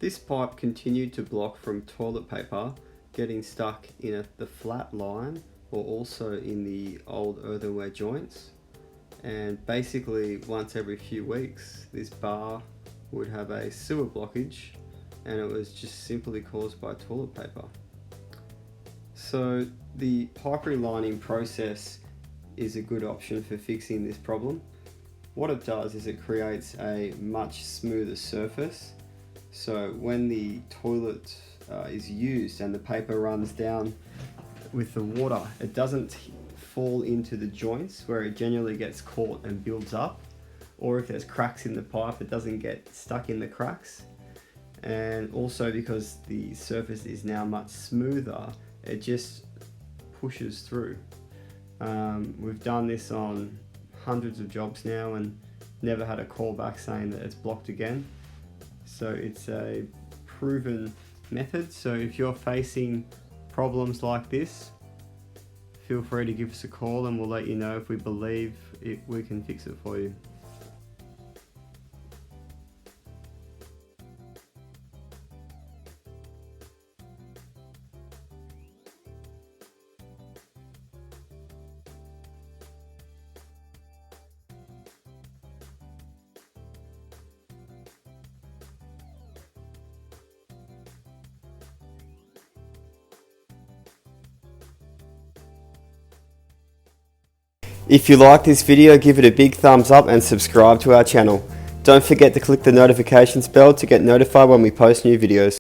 This pipe continued to block from toilet paper getting stuck in the flat line or also in the old earthenware joints. And basically once every few weeks this bar would have a sewer blockage, and it was just simply caused by toilet paper. So the pipe relining process is a good option for fixing this problem. What it does is it creates a much smoother surface, so when the toilet is used and the paper runs down with the water, it doesn't fall into the joints where it generally gets caught and builds up, or if there's cracks in the pipe, it doesn't get stuck in the cracks. And also because the surface is now much smoother, it just pushes through. We've done this on hundreds of jobs now and never had a callback saying that it's blocked again. So it's a proven method. So if you're facing problems like this, feel free to give us a call and we'll let you know if we believe we can fix it for you. If you like this video, give it a big thumbs up and subscribe to our channel. Don't forget to click the notifications bell to get notified when we post new videos.